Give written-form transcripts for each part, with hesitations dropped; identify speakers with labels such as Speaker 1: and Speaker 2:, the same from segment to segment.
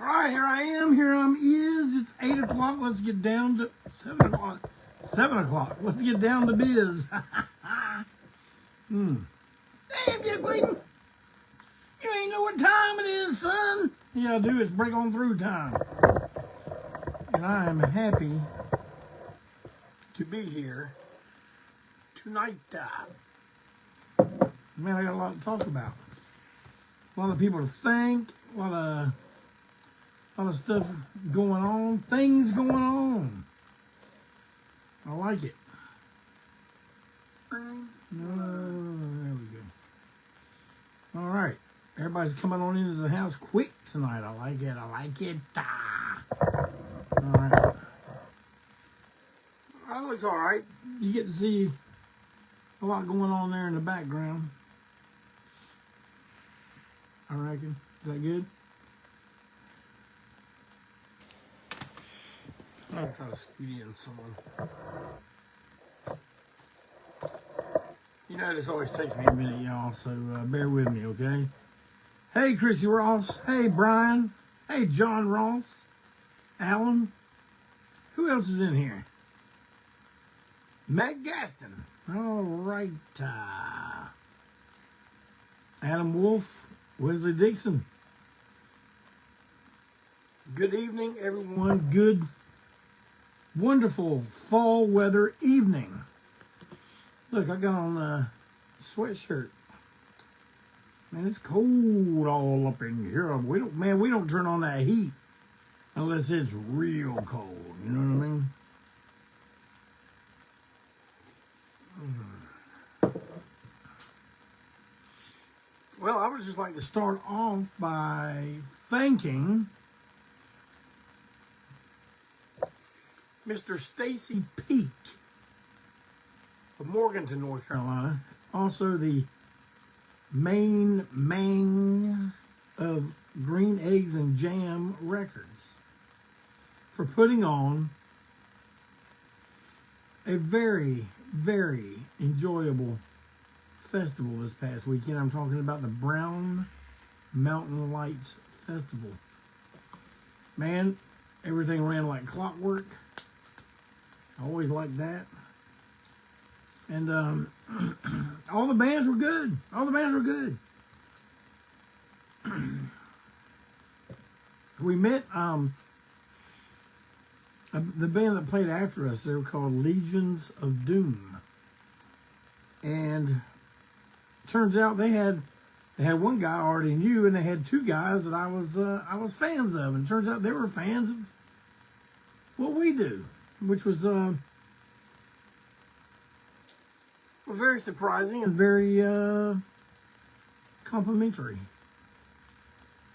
Speaker 1: All right, here I am. Here I'm is. It's 8 o'clock. Let's get down to 7 o'clock. 7 o'clock. Let's get down to biz. Hey, Clayton. You ain't know what time it is, son. Yeah, I do. It's break on through time. And I am happy to be here tonight. Man, I got a lot to talk about. A lot of people to thank. A lot of stuff going on. Things going on. I like it. There we go. All right. Everybody's coming on into the house quick tonight. I like it. I like it. All right. That looks all right. You get to see a lot going on there in the background. I reckon. Is that good? I'm trying to scoot in someone. You know, this always takes me a minute, y'all, so bear with me, okay? Hey, Chrissy Ross. Hey, Brian. Hey, John Ross. Alan. Who else is in here? Matt Gaston. All right. Adam Wolf. Wesley Dixon. Good evening, everyone. Good, wonderful fall weather evening. Look, I got on a sweatshirt. Man, it's cold all up in here. We don't turn on that heat unless it's real cold. You know what I mean? Well, I would just like to start off by thanking Mr. Stacy Peak of Morganton, North Carolina. Also the main man of Green Eggs and Jam Records for putting on a very, very enjoyable festival this past weekend. I'm talking about the Brown Mountain Lights Festival. Man, everything ran like clockwork. I always like that. And all the bands were good. All the bands were good. We met the band that played after us. They were called Legions of Doom. And turns out they had one guy I already knew, and they had two guys that I was fans of. And turns out they were fans of what we do, which was very surprising and very complimentary.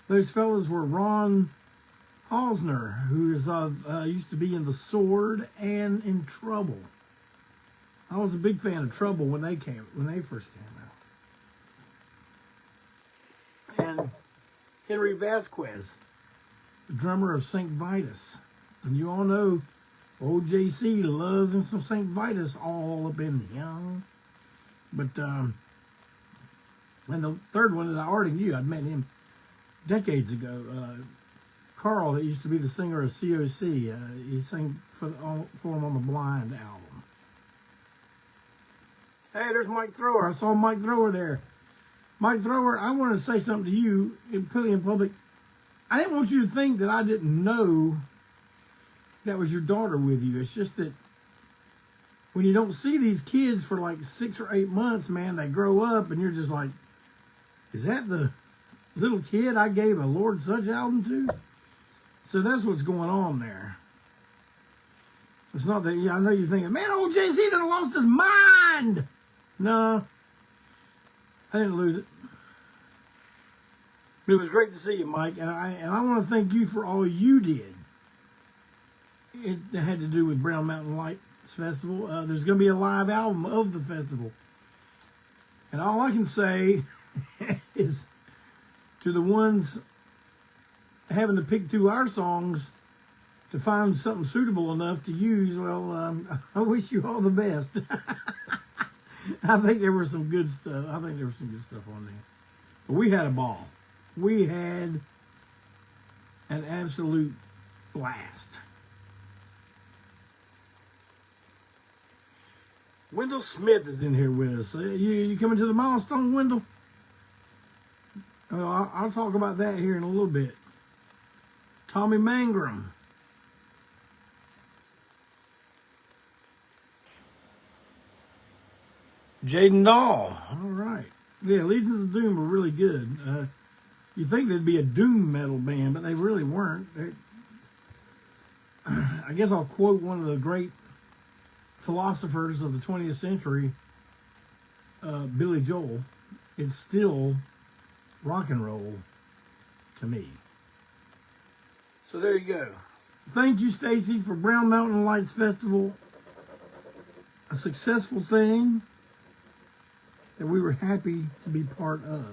Speaker 1: Those fellas were Ron Hausner, who is used to be in The Sword and in Trouble. I was a big fan of Trouble when they first came out. And Henry Vasquez, the drummer of St. Vitus. And you all know old JC loves him some St. Vitus all up in him. But and the third one that I already knew, I'd met him decades ago. Carl, that used to be the singer of COC, he sang for him on the Blind album. Hey, there's Mike Thrower. I saw Mike Thrower there. Mike Thrower, I want to say something to you, clearly in public. I didn't want you to think that I didn't know that was your daughter with you. It's just that when you don't see these kids for like 6 or 8 months, man, they grow up and you're just like, is that the little kid I gave a Lord Such album to. So that's what's going on there. It's not that, I know you're thinking, man, old JC done lost his mind. No, I didn't lose it. It was great to see you, Mike, and I want to thank you for all you did. It had to do with Brown Mountain Lights Festival. There's going to be a live album of the festival. And all I can say is to the ones having to pick through our songs to find something suitable enough to use, well, I wish you all the best. I think there was some good stuff. I think there was some good stuff on there. But we had a ball. We had an absolute blast. Wendell Smith is in here with us. You coming to the milestone, Wendell? I'll talk about that here in a little bit. Tommy Mangrum. Jaden Dahl. All right. Yeah, Legions of Doom were really good. You'd think they'd be a doom metal band, but they really weren't. I guess I'll quote one of the great philosophers of the 20th century, Billy Joel. It's still rock and roll to me. So there you go. Thank you, Stacy, for Brown Mountain Lights Festival. A successful thing that we were happy to be part of.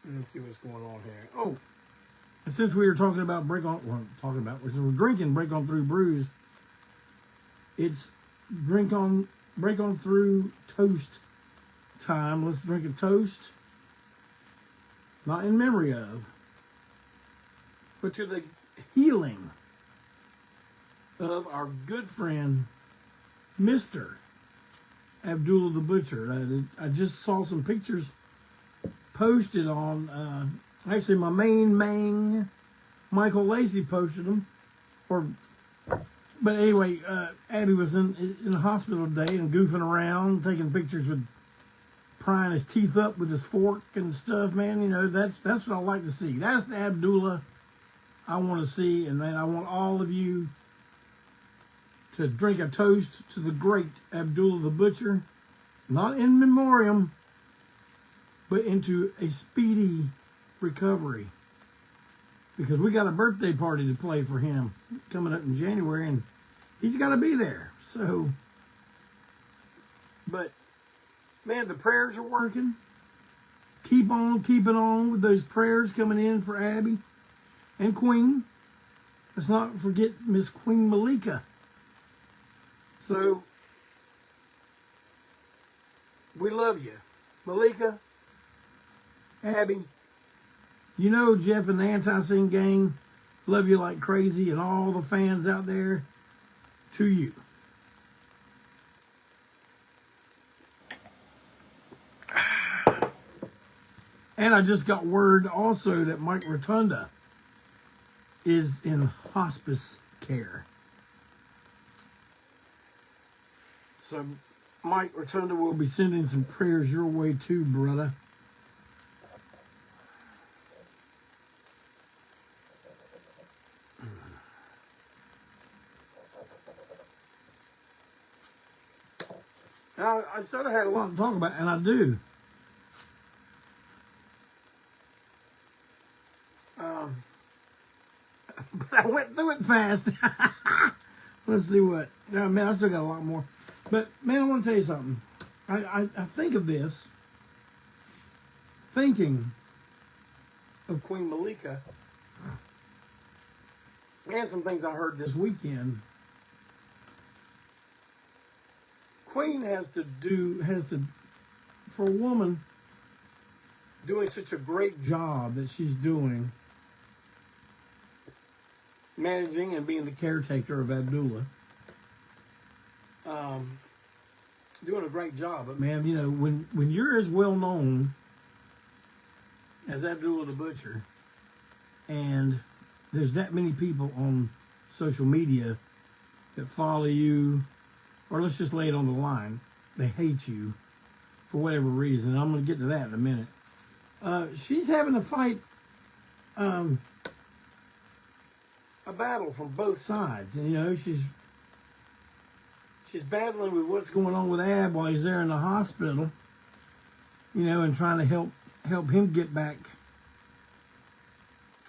Speaker 1: Let's see what's going on here. Oh, and since we were talking about since we're drinking Break On Through Brews, it's break on through toast time. Let's drink a toast, not in memory of, but to the healing of our good friend, Mr. Abdullah the Butcher. I just saw some pictures posted on, actually my main Mang, Michael Lacey posted them, but anyway, Abby was in the hospital today and goofing around, taking pictures with, prying his teeth up with his fork and stuff, man. You know, that's what I like to see. That's the Abdullah I want to see, and man, I want all of you to drink a toast to the great Abdullah the Butcher, not in memoriam, but into a speedy recovery. Because we got a birthday party to play for him coming up in January, and he's got to be there. So, but man, the prayers are working. Keep on keeping on with those prayers coming in for Abby and Queen. Let's not forget Miss Queen Malika. So, we love you. Malika, Abby, you know Jeff and the ANTiSEEN gang love you like crazy, and all the fans out there, to you. And I just got word also that Mike Rotunda is in hospice care. So Mike Rotunda will be sending some prayers your way too, brother. Now, I said I had a lot to talk about, and I do. But I went through it fast. Let's see what. No, man, I still got a lot more. But, man, I want to tell you something. I think of this, thinking of Queen Malika, and some things I heard this weekend. Queen has to, for a woman doing such a great job that she's doing, managing and being the caretaker of Abdullah, doing a great job. But man, you know, when you're as well known as Abdullah the Butcher, and there's that many people on social media that follow you or let's just lay it on the line. They hate you for whatever reason. I'm going to get to that in a minute. She's having to fight a battle from both sides. And, you know, she's battling with what's going on with Ab while he's there in the hospital, you know, and trying to help him get back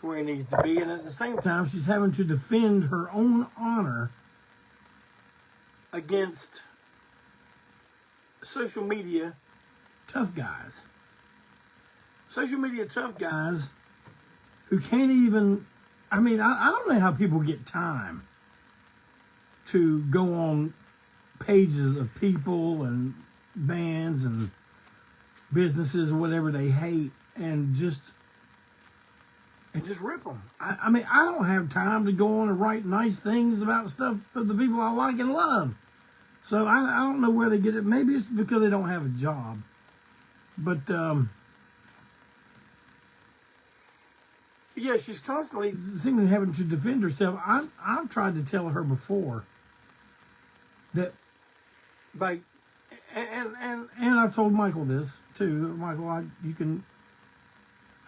Speaker 1: to where he needs to be. And at the same time, she's having to defend her own honor against social media tough guys. Social media tough guys who can't even, I mean, I don't know how people get time to go on pages of people and bands and businesses or whatever they hate and just rip them. I mean, I don't have time to go on and write nice things about stuff for the people I like and love. So I don't know where they get it. Maybe it's because they don't have a job. But, yeah, she's constantly seemingly having to defend herself. I've tried to tell her before that and I've told Michael this too. Michael, you can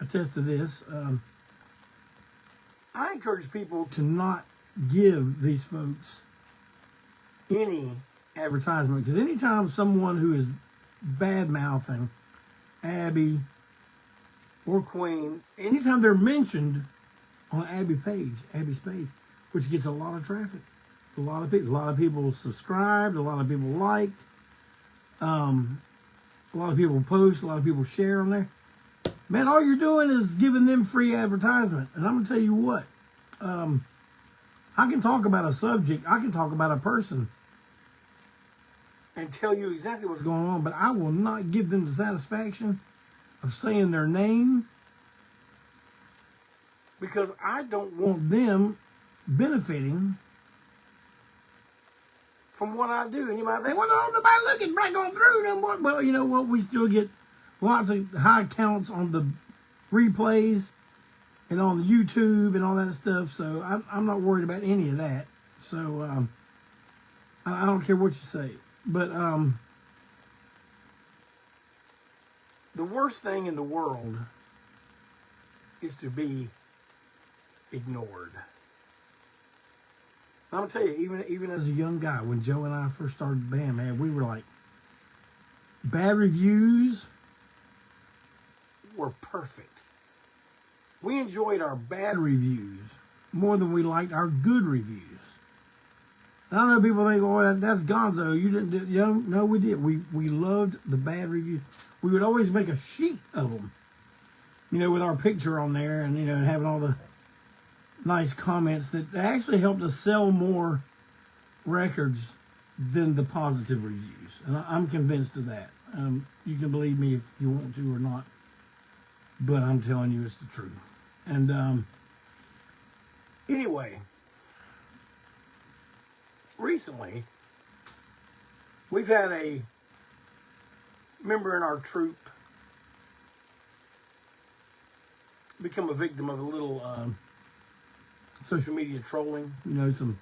Speaker 1: attest to this. I encourage people to not give these folks any advertisement, because anytime someone who is bad-mouthing Abby or Queen, anytime they're mentioned on Abby's page, which gets a lot of traffic, a lot of people subscribed, a lot of people liked, a lot of people post, a lot of people share on there. Man, all you're doing is giving them free advertisement. And I'm going to tell you what, I can talk about a subject, I can talk about a person and tell you exactly what's going on, but I will not give them the satisfaction of saying their name, because I don't want them benefiting from what I do. And you might think, well, no, nobody looking right going through no more. Well, you know what? We still get lots of high counts on the replays and on the YouTube and all that stuff. So I'm not worried about any of that. So I don't care what you say. But the worst thing in the world is to be ignored. I'm gonna tell you, even as a young guy, when Joe and I first started the band, man, we were like, bad reviews were perfect. We enjoyed our bad reviews more than we liked our good reviews. And I know people think, oh, that's gonzo. You didn't do, you know, no, we did. We loved the bad reviews. We would always make a sheet of them, you know, with our picture on there, and, you know, having all the nice comments that actually helped us sell more records than the positive reviews. And I'm convinced of that. You can believe me if you want to or not, but I'm telling you it's the truth. And anyway, recently we've had a member in our troop become a victim of a little social media trolling. You know, some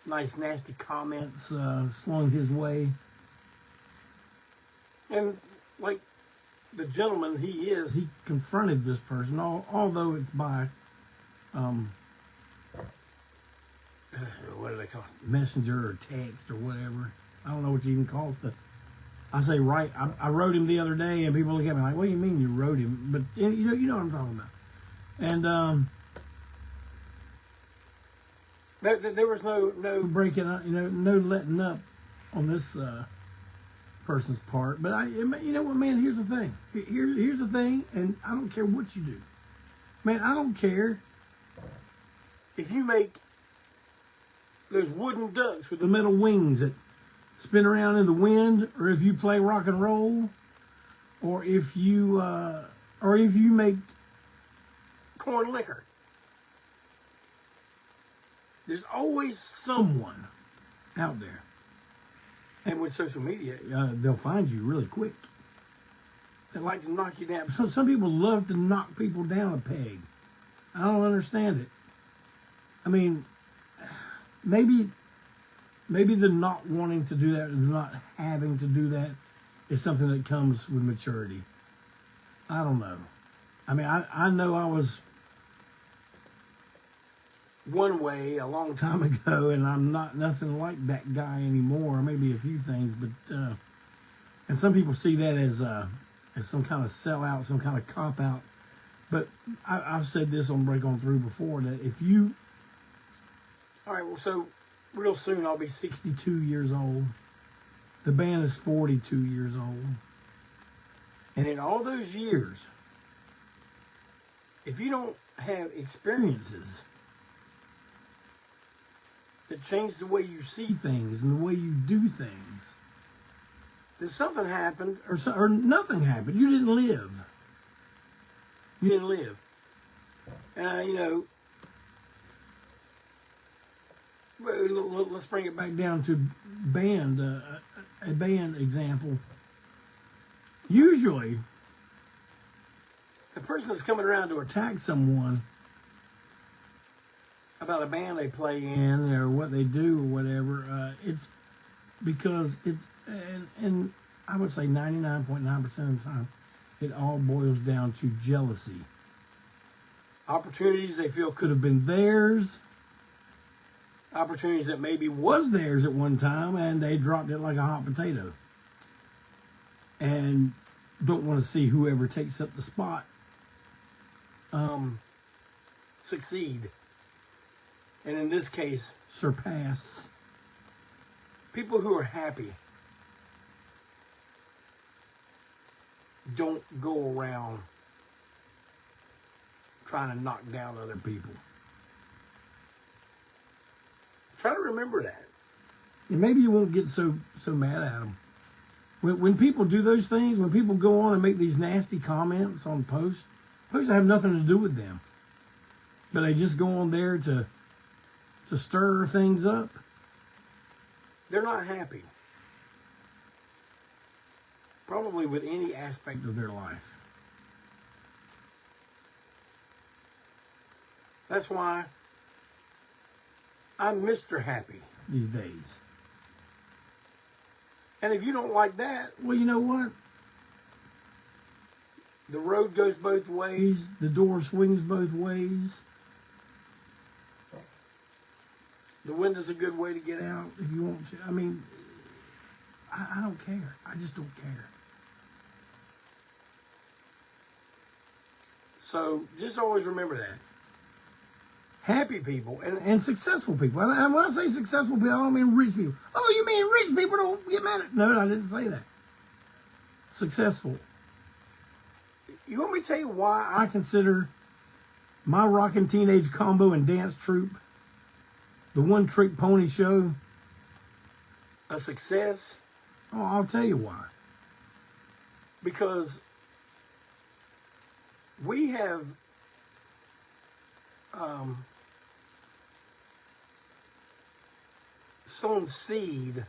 Speaker 1: nice nasty comments slung his way. And like the gentleman he confronted this person, although it's by what do they call it? Messenger or text or whatever. I don't know what you even call stuff. I say right. I wrote him the other day, and people look at me like, "What do you mean you wrote him?" But you know what I'm talking about. And there was no breaking up, you know, no letting up on this person's part. But you know what, man? Here's the thing. Here's the thing, and I don't care what you do, man. I don't care if you make those wooden ducks with the metal wings that spin around in the wind, or if you play rock and roll, or if you make corn liquor. There's always someone out there. And with social media, they'll find you really quick. They like to knock you down. So some people love to knock people down a peg. I don't understand it. I mean, maybe maybe the not wanting to do that, the not having to do that, is something that comes with maturity. I don't know. I mean, I know I was one way a long time ago, and I'm not nothing like that guy anymore. Maybe a few things, but and some people see that as some kind of sellout, some kind of cop out. But I've said this on Break On Through before, that if you, all right, well, so real soon I'll be 62 years old. The band is 42 years old. And in all those years, if you don't have experiences that change the way you see things and the way you do things, then something happened or nothing happened. You didn't live. You didn't live. And, you know, let's bring it back down to band, a band example. Usually, the person that's coming around to attack someone about a band they play in or what they do or whatever, it's because it's, and I would say 99.9% of the time, it all boils down to jealousy. Opportunities they feel could have been theirs. Opportunities that maybe was theirs at one time and they dropped it like a hot potato. And don't want to see whoever takes up the spot succeed. And in this case, surpass. People who are happy don't go around trying to knock down other people. Try to remember that. And maybe you won't get so mad at them. When people do those things, when people go on and make these nasty comments on posts that have nothing to do with them, but they just go on there to stir things up, they're not happy. Probably with any aspect of their life. That's why I'm Mr. Happy these days. And if you don't like that, well, you know what? The road goes both ways. The door swings both ways. The window's a good way to get out if you want to. I mean, I don't care. I just don't care. So just always remember that. Happy people and successful people. And when I say successful people, I don't mean rich people. Oh, you mean rich people don't get mad at? No, I didn't say that. Successful. You want me to tell you why I consider my Rockin' Teenage Combo and Dance Troupe, the One Trick Pony Show, a success? Oh, I'll tell you why. Because we have sown seed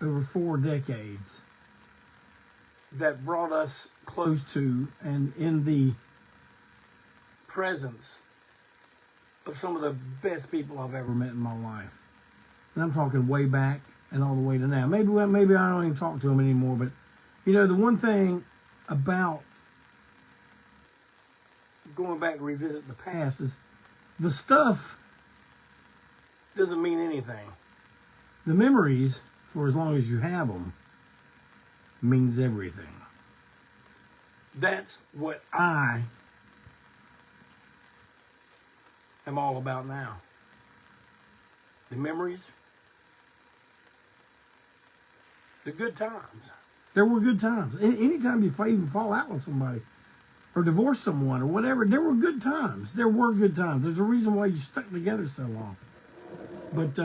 Speaker 1: over 4 decades that brought us close to and in the presence of some of the best people I've ever met in my life. And I'm talking way back and all the way to now. Maybe I don't even talk to them anymore, but you know, the one thing about going back to revisit the past is the stuff doesn't mean anything. The memories, for as long as you have them, means everything. That's what I am all about now. The memories, the good times. There were good times. Anytime you even fall out with somebody or divorce someone or whatever, there were good times. There were good times. There's a reason why you stuck together so long. But,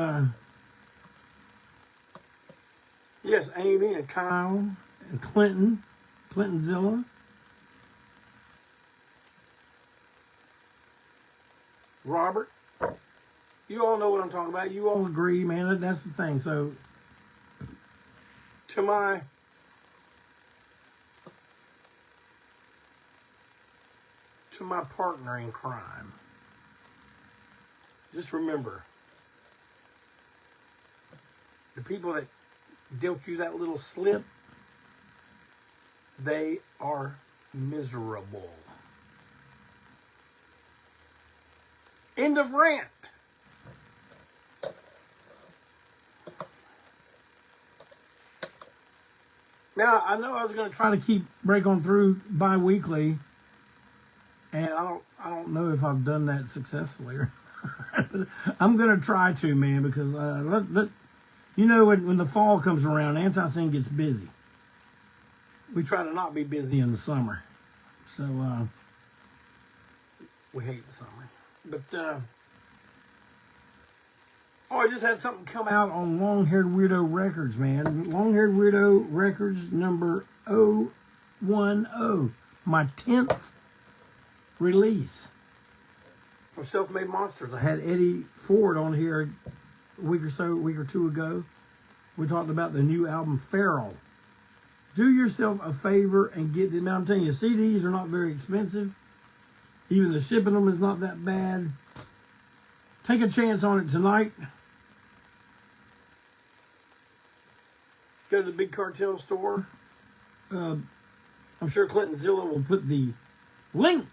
Speaker 1: yes, Amy and Kyle and Clintonzilla. Robert, you all know what I'm talking about. You all agree, man. That's the thing. So, to my partner in crime, just remember, the people that dealt you that little slip, they are miserable. End of rant. Now, I know I was going to try to break on through bi-weekly, and I don't know if I've done that successfully. I'm going to try to, man, because you know, when the fall comes around, ANTiSEEN gets busy. We try to not be busy in the summer, so we hate the summer. But I just had something come out on Long Haired Weirdo Records, man. Long Haired Weirdo Records number 010, my 10th release of Self-Made Monsters. I had Eddie Ford on here a week or two ago. We talked about the new album, Feral. Do yourself a favor and get it. Now, I'm telling you, CDs are not very expensive. Even the shipping them is not that bad. Take a chance on it tonight. Go to the Big Cartel store. I'm sure Clayton Zilla will put the link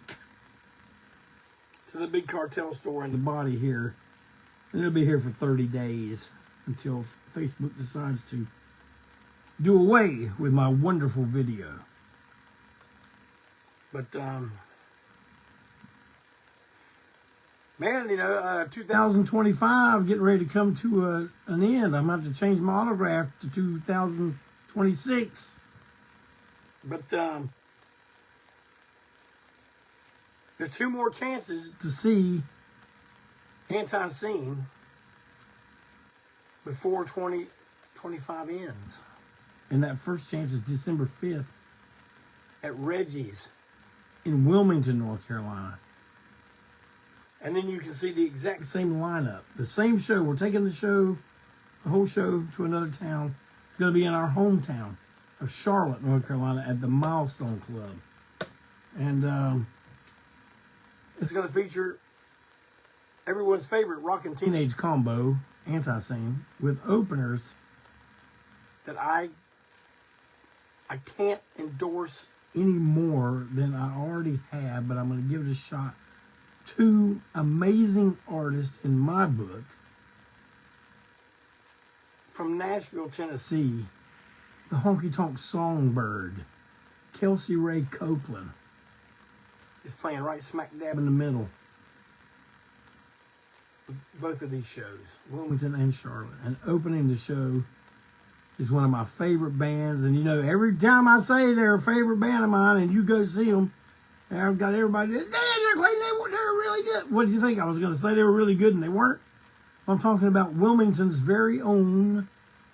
Speaker 1: to the Big Cartel store in the body here. And it'll be here for 30 days until Facebook decides to do away with my wonderful video. But, man, you know, 2025 getting ready to come to an end. I'm going to have to change my autograph to 2026. But there's 2 more chances to see ANTiSEEN before 2025 ends. And that first chance is December 5th at Reggie's in Wilmington, North Carolina. And then you can see the exact same lineup. The same show. We're taking the whole show to another town. It's going to be in our hometown of Charlotte, North Carolina at the Milestone Club. And it's going to feature everyone's favorite rockin' teenage combo, ANTiSEEN, with openers that I can't endorse any more than I already have, but I'm going to give it a shot. 2 amazing artists in my book from Nashville, Tennessee, the Honky Tonk Songbird, Kelsey Ray Copeland, is playing right smack dab in the middle of both of these shows, Wilmington and Charlotte. And opening the show is one of my favorite bands. And you know, every time I say they're a favorite band of mine and you go see them, I've got everybody, they're really good. What did you think? I was going to say they were really good and they weren't. I'm talking about Wilmington's very own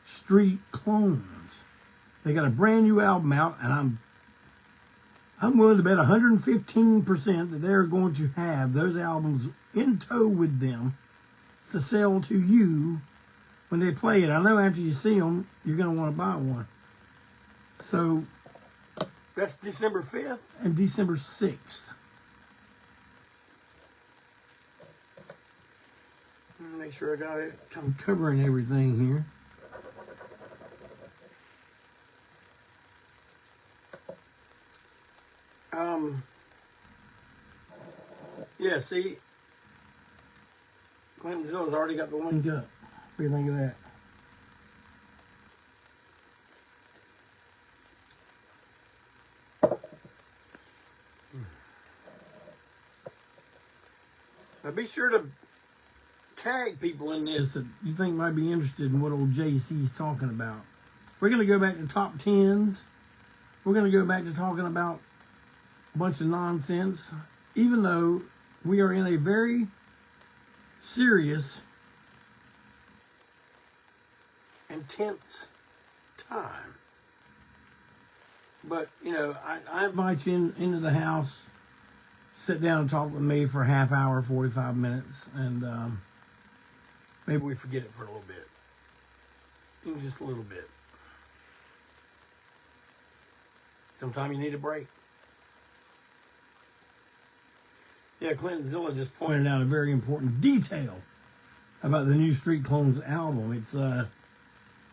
Speaker 1: Street Clones. They got a brand new album out, and I'm willing to bet 115% that they're going to have those albums in tow with them to sell to you when they play it. I know after you see them, you're going to want to buy one. So that's December 5th and December 6th. Make sure I got it. I'm covering everything here. Yeah, see, Clayton Zilla's already got the link up. What do you think of that? Now be sure to tag people in this that you think might be interested in what old JC's talking about. We're going to go back to top 10s. We're going to go back to talking about a bunch of nonsense, even though we are in a very serious and tense time. But, you know, I invite you into the house, sit down and talk with me for a half hour, 45 minutes, and maybe we forget it for a little bit. Even just a little bit. Sometimes you need a break. Yeah, Clayton Zilla just pointed out a very important detail about the new Street Clones album. It's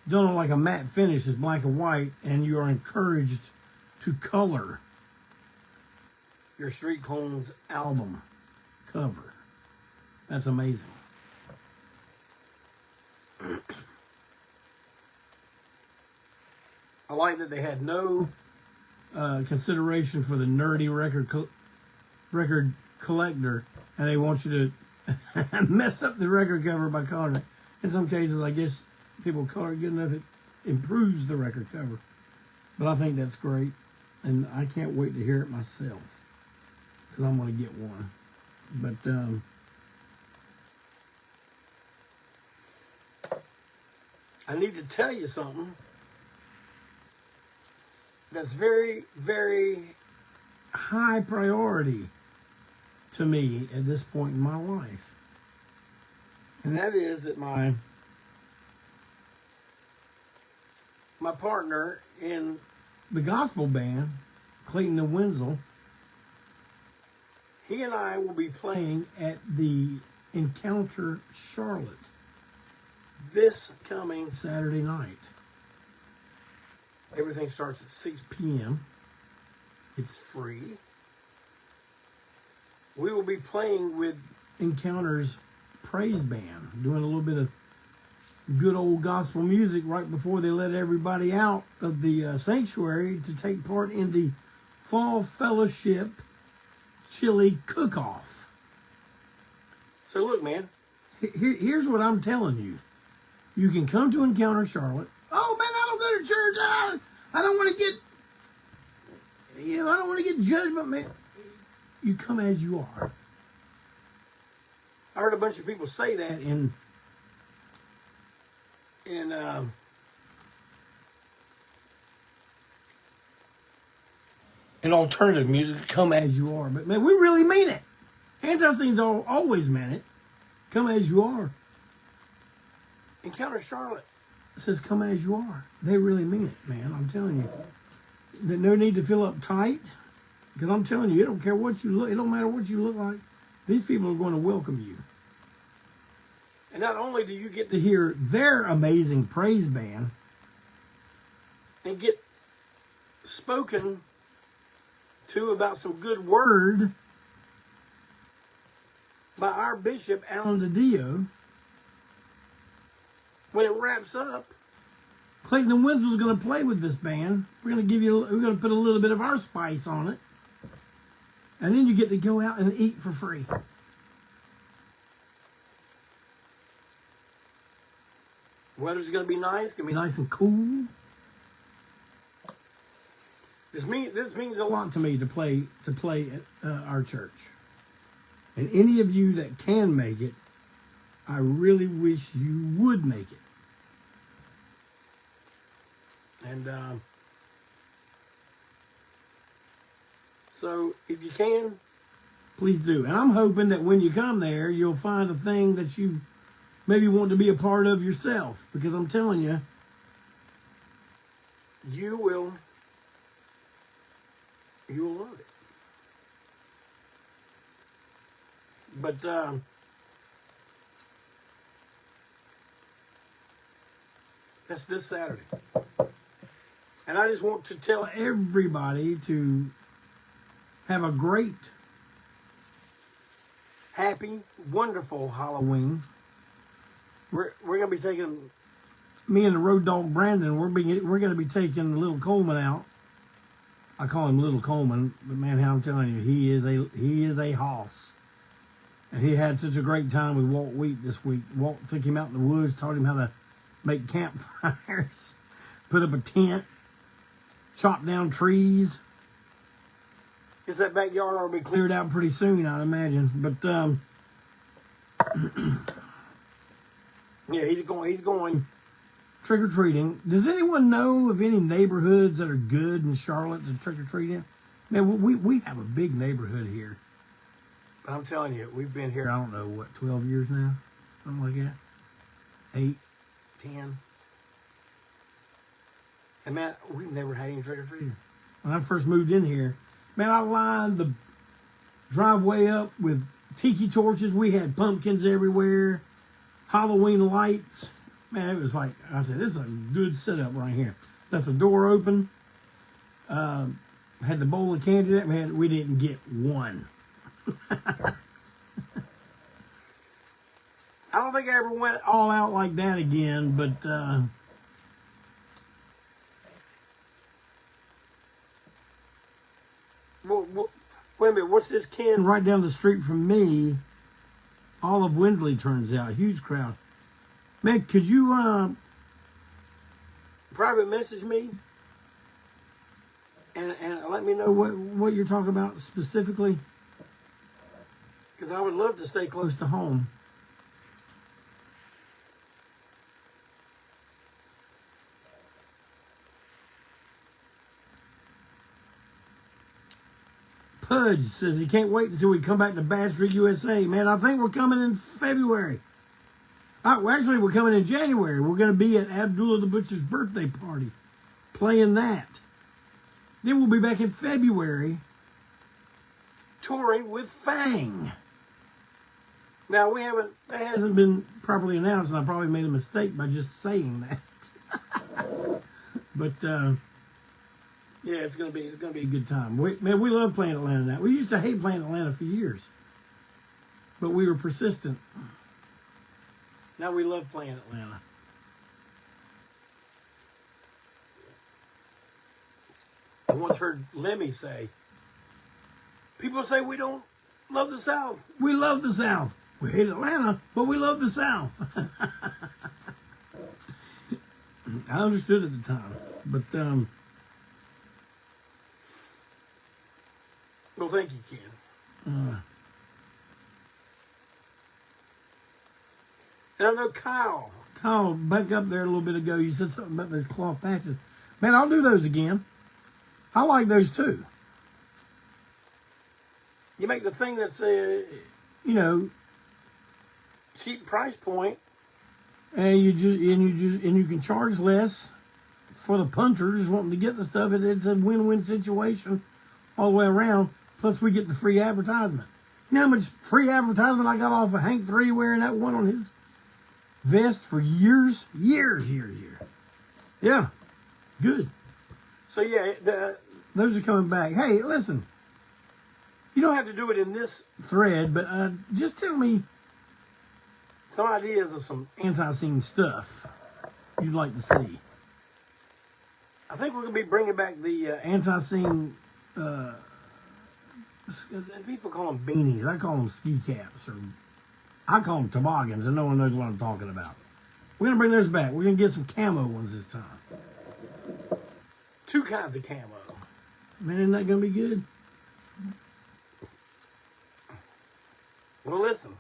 Speaker 1: done on like a matte finish. It's black and white, and you are encouraged to color your Street Clones album cover. That's amazing. I like that they had no consideration for the nerdy record collector, and they want you to mess up the record cover by coloring it. In some cases, I guess people color it good enough it improves the record cover. But I think that's great, and I can't wait to hear it myself, because I'm going to get one. But I need to tell you something that's very, very high priority to me at this point in my life. And that is that my partner in the gospel band, Clayton Wensil, he and I will be playing at the Encounter Charlotte this coming Saturday night. Everything starts at 6 p.m. It's free. We will be playing with Encounter's praise band, doing a little bit of good old gospel music right before they let everybody out of the sanctuary to take part in the Fall Fellowship Chili Cook-Off. So look, man, here's what I'm telling you. You can come to Encounter Charlotte. Oh, man, I don't go to church. I don't want to get, I don't want to get judged, but man, you come as you are. I heard a bunch of people say that in alternative music, come as you are. But man, we really mean it. ANTiSEEN's always meant it. Come as you are. Encounter Charlotte says come as you are. They really mean it, man. I'm telling you. There's no need to feel uptight, because I'm telling you, it don't care what you look. It don't matter what you look like. These people are going to welcome you. And not only do you get to hear their amazing praise band and get spoken to about some good word by our bishop, Alan DiDio, when it wraps up, Clayton Wensil is going to play with this band. We're going to put a little bit of our spice on it. And then you get to go out and eat for free. Weather's going to be nice. It's going to be nice and cool. This means a lot to me to play at our church. And any of you that can make it, I really wish you would make it. And so if you can, please do. And I'm hoping that when you come there, you'll find a thing that you maybe want to be a part of yourself. Because I'm telling you, you will love it. But that's this Saturday. And I just want to tell everybody to have a great, happy, wonderful Halloween. We're going to be taking, me and the road dog Brandon, we're going to be taking Little Coleman out. I call him Little Coleman, but man, how I'm telling you, he is a hoss. And he had such a great time with Walt Wheat this week. Walt took him out in the woods, taught him how to make campfires, put up a tent, chop down trees. Guess that backyard will be cleared out pretty soon, I'd imagine. But yeah, he's going trick-or-treating. Does anyone know of any neighborhoods that are good in Charlotte to trick-or-treat in? Man, we have a big neighborhood here. But I'm telling you, we've been here, I don't know, what, 12 years now? Something like that? 8, 10. And man, we've never had any trick-or-treating. When I first moved in here, man, I lined the driveway up with tiki torches. We had pumpkins everywhere, Halloween lights. Man, it was like, I said, this is a good setup right here. Left the door open. Had the bowl of candy in it. Man, we didn't get one. I don't think I ever went all out like that again, but wait a minute, what's this can right down the street from me? Olive Windley, turns out. Huge crowd. Man, could you private message me and let me know what you're talking about specifically? Because I would love to stay close to home. Pudge says he can't wait until we come back to Bad Street, USA. Man, I think we're coming in February. Well, actually, we're coming in January. We're going to be at Abdullah the Butcher's birthday party, playing that. Then we'll be back in February, touring with Fang. Now, that hasn't been properly announced, and I probably made a mistake by just saying that. But, yeah, it's gonna be a good time. Man, we love playing Atlanta now. We used to hate playing Atlanta for years, but we were persistent. Now we love playing Atlanta. I once heard Lemmy say, people say we don't love the South. We love the South. We hate Atlanta, but we love the South. I understood at the time, but well, thank you, Ken. And I know Kyle, back up there a little bit ago, you said something about those cloth patches. Man, I'll do those again. I like those too. You make the thing that's cheap price point, and you can charge less for the punchers wanting to get the stuff. It's a win-win situation all the way around. Plus, we get the free advertisement. You know how much free advertisement I got off of Hank 3 wearing that one on his vest for years? Years. Yeah, good. So, yeah, those are coming back. Hey, listen, you don't have to do it in this thread, but just tell me some ideas of some ANTiSEEN stuff you'd like to see. I think we're going to be bringing back the ANTiSEEN, people call them beanies. I call them ski caps, or I call them toboggans, and no one knows what I'm talking about. We're going to bring those back. We're going to get some camo ones this time. 2 kinds of camo. Man, isn't that going to be good? Well, listen.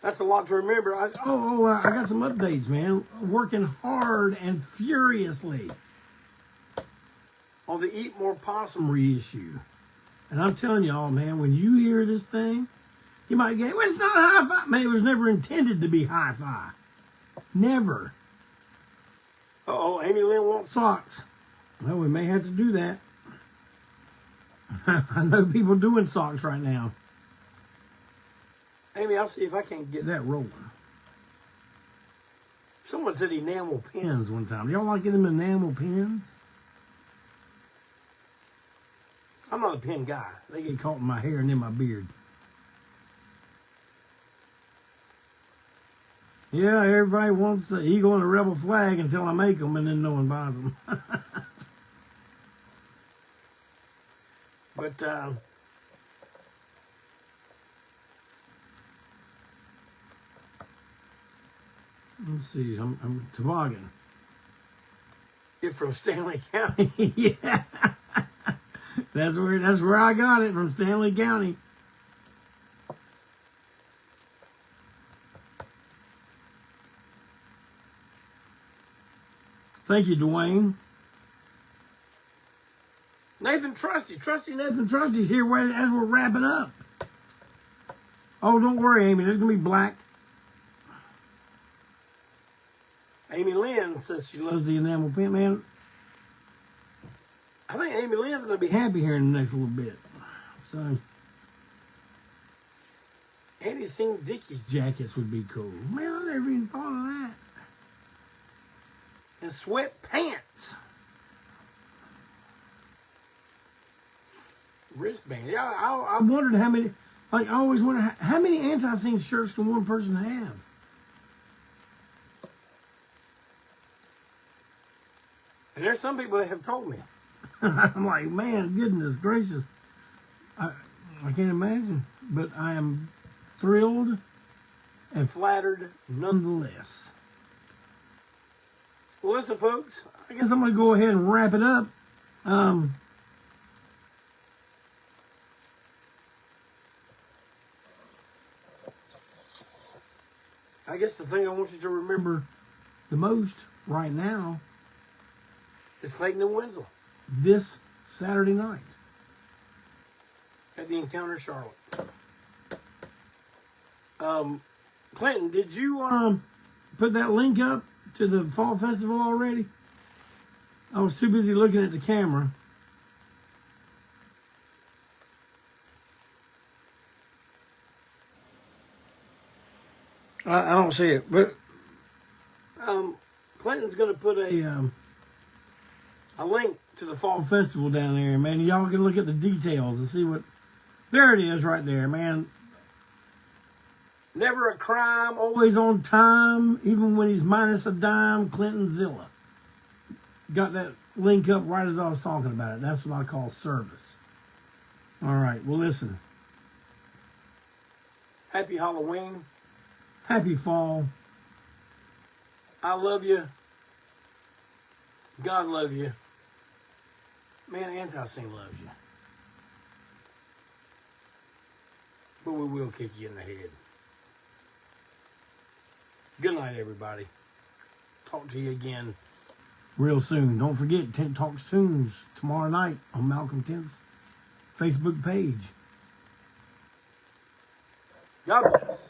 Speaker 1: That's a lot to remember. I got some updates, man. Working hard and furiously on the Eat More Possum reissue. And I'm telling y'all, man, when you hear this thing, you might get, well, it's not hi-fi. Man, it was never intended to be hi-fi. Never. Uh-oh, Amy Lynn wants socks. Well, we may have to do that. I know people doing socks right now. Amy, I'll see if I can't get that rolling. Someone said enamel pins one time. Do y'all like getting them enamel pins? I'm not a pin guy. They get caught in my hair and in my beard. Yeah, everybody wants the eagle and a rebel flag until I make them, and then no one buys them. But, let's see, I'm toboggan. It's from Stanley County. Yeah. That's where I got it, from Stanley County. Thank you, Dwayne. Nathan Trusty. Nathan Trusty's here as we're wrapping up. Oh, don't worry, Amy. There's going to be black. Amy Lynn says she loves the enamel pin. Man, I think Amy Lynn's going to be happy here in the next little bit. So, ANTiSEEN Dickies jackets would be cool. Man, I never even thought of that. and sweatpants. Wristband. Yeah, I wondered how many, like, I always wonder how many ANTiSEEN shirts can one person have? And there's some people that have told me. I'm like, man, goodness gracious. I can't imagine. But I am thrilled and flattered nonetheless. Well, listen, folks, I guess I'm going to go ahead and wrap it up. I guess the thing I want you to remember the most right now is Clayton Wensil this Saturday night at the Encounter Charlotte. Clinton, did you put that link up to the fall festival already? I was too busy looking at the camera. I don't see it, but Clinton's going to put a link to the fall festival down there, man. Y'all can look at the details and see what. There it is, right there, man. Never a crime, always on time, even when he's minus a dime. Clintonzilla. Got that link up right as I was talking about it. That's what I call service. All right, well, listen. Happy Halloween. Happy fall. I love you. God love you. Man, ANTiSEEN loves you. But we will kick you in the head. Good night, everybody. Talk to you again real soon. Don't forget, Tent Talks Tunes tomorrow night on Malcolm Tent's Facebook page. God bless.